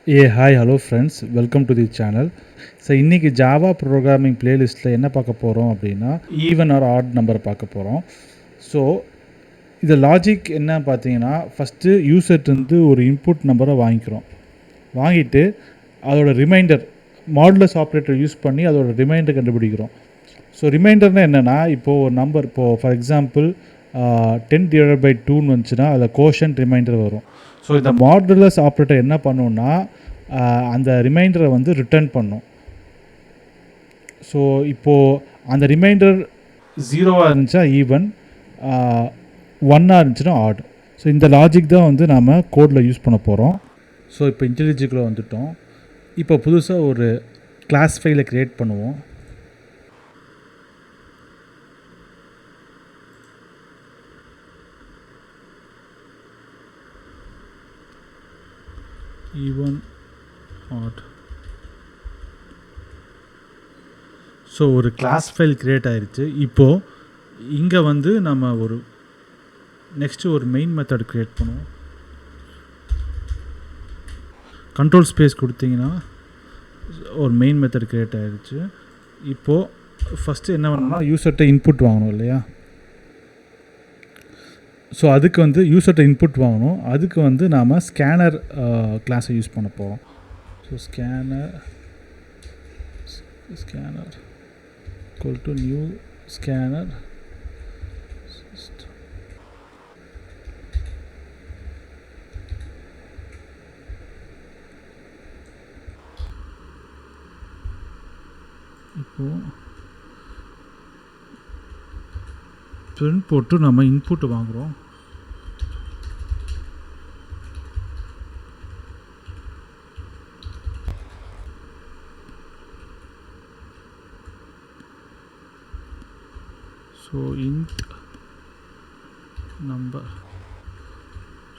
Hi, hello friends, welcome to the channel. So இன்றைக்கி Java programming பிளேலிஸ்ட்டில் என்ன பார்க்க போகிறோம் அப்படின்னா ஈவன் ஆர் ஆட் நம்பர் பார்க்க போகிறோம். ஸோ இது லாஜிக் என்ன பார்த்தீங்கன்னா, ஃபஸ்ட்டு யூசர்ட்டு ஒரு இன்புட் நம்பரை வாங்கிட்டு அதோட ரிமைண்டர் மாடுலஸ் ஆப்ரேட்டர் யூஸ் பண்ணி அதோட ரிமைண்டர் கண்டுபிடிக்கிறோம். ஸோ ரிமைண்டர்னால் என்னென்னா, இப்போது ஒரு நம்பர் ஃபார் எக்ஸாம்பிள் 10/2 வந்துச்சுன்னா அதில் கோஷன்ட் ரிமைண்டர் வரும். ஸோ இந்த மாடுலஸ் ஆப்ரேட்டர் என்ன பண்ணுன்னா, அந்த ரிமைண்டரை ரிட்டர்ன் பண்ணும். ஸோ இப்போது அந்த ரிமைண்டர் 0வாக இருந்துச்சுன்னா ஈவன், 1ஆக இருந்துச்சுன்னா ஆட். ஸோ இந்த லாஜிக் தான் நாம் கோடில் யூஸ் பண்ண போகிறோம். ஸோ இப்போ இன்டெலிஜிக்குள்ளே வந்துட்டோம். இப்போ புதுசாக ஒரு கிளாஸ் ஃபைலை க்ரியேட் பண்ணுவோம். Even odd. ஸோ ஒரு கிளாஸ் ஃபைல் க்ரியேட் ஆகிருச்சு. இப்போது இங்கே நம்ம நெக்ஸ்ட்டு ஒரு மெயின் மெத்தட் க்ரியேட் பண்ணுவோம். கண்ட்ரோல் ஸ்பேஸ் கொடுத்தீங்கன்னா ஒரு மெயின் மெத்தட் க்ரியேட் ஆகிருச்சு. இப்போது ஃபஸ்ட்டு என்ன பண்ணணும்னா, யூசர்கிட்ட இன்புட் வாங்கணும் இல்லையா? ஸோ அதுக்கு யூசர்கிட்ட இன்புட் வாங்கணும். அதுக்கு நாம் ஸ்கேனர் கிளாஸை யூஸ் பண்ண போகிறோம். So scanner equal to new scanner system. இப்போ பிரிண்ட் போட்டு நம்ம இன்புட் வாங்குகிறோம். So int number.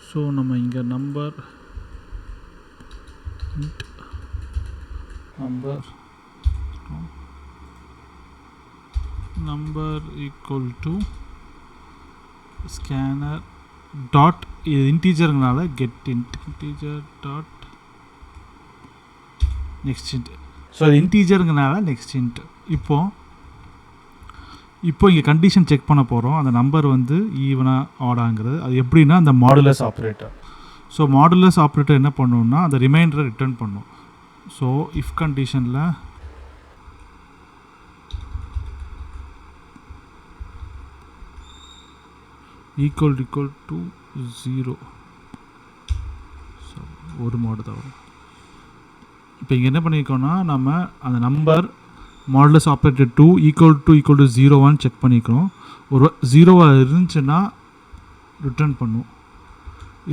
ஸோ நம்ம இங்கே number int number equal to scanner dot, இது இன்டீஜருங்கனால get integer dot next int. So அது இன்டீஜருங்கனால நெக்ஸ்ட் இன்ட். இப்போ இங்கே கண்டிஷன் செக் பண்ண போகிறோம். அந்த நம்பர் ஈவனாக ஆடாங்கிறது. அது எப்படின்னா, அந்த modulus operator. So modulus operator என்ன பண்ணணும்னா, அந்த ரிமைண்டரை ரிட்டர்ன் பண்ணும். ஸோ இஃப் கண்டிஷனில் ஈக்குவல் டு 0, ஸோ ஒரு மாடு தான் வரும். இப்போ இங்கே என்ன பண்ணியிருக்கோன்னா, நம்ம அந்த number modulus operator 2 equal to 0 check பண்ணிக்கிறோம். ஒரு 0வாக இருந்துச்சுன்னா ரிட்டர்ன் பண்ணும்.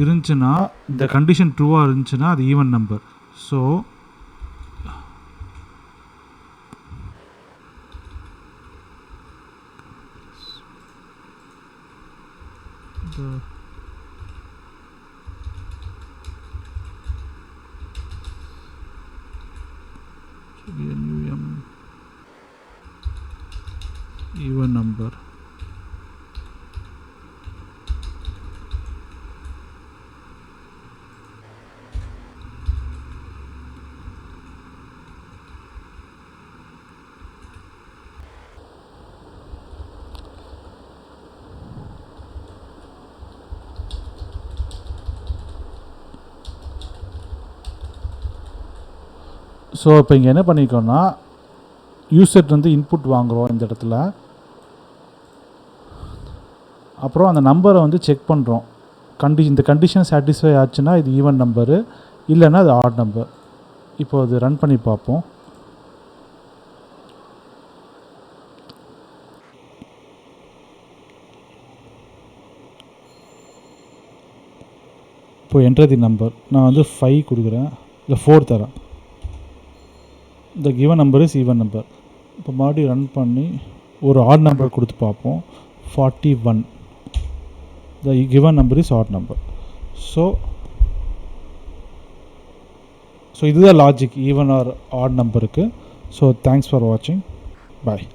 இருந்துச்சுன்னா, இந்த கண்டிஷன் ட்ரூவாக இருந்துச்சுன்னா அது even number. So even number. So இப்போ இங்கே என்ன பண்ணிக்கோன்னா, யூசர்ட்டு இன்புட் வாங்குகிறோம் இந்த இடத்துல. அப்புறம் அந்த நம்பரை செக் பண்ணுறோம். இந்த கண்டிஷன் சாட்டிஸ்ஃபை ஆச்சுன்னா இது ஈவன் நம்பரு, இல்லைன்னா அது ஆட் நம்பர். இப்போ அது ரன் பண்ணி பார்ப்போம். இப்போ என்டர் தி நம்பர். நான் 5 கொடுக்குறேன், இல்லை 4 தரேன். இந்த given number is even number. இப்போ மறுபடியும் ரன் பண்ணி ஒரு ஆட் நம்பர் கொடுத்து பார்ப்போம். 41. The given number is odd number. So this is the logic even or odd number. So thanks for watching. Bye.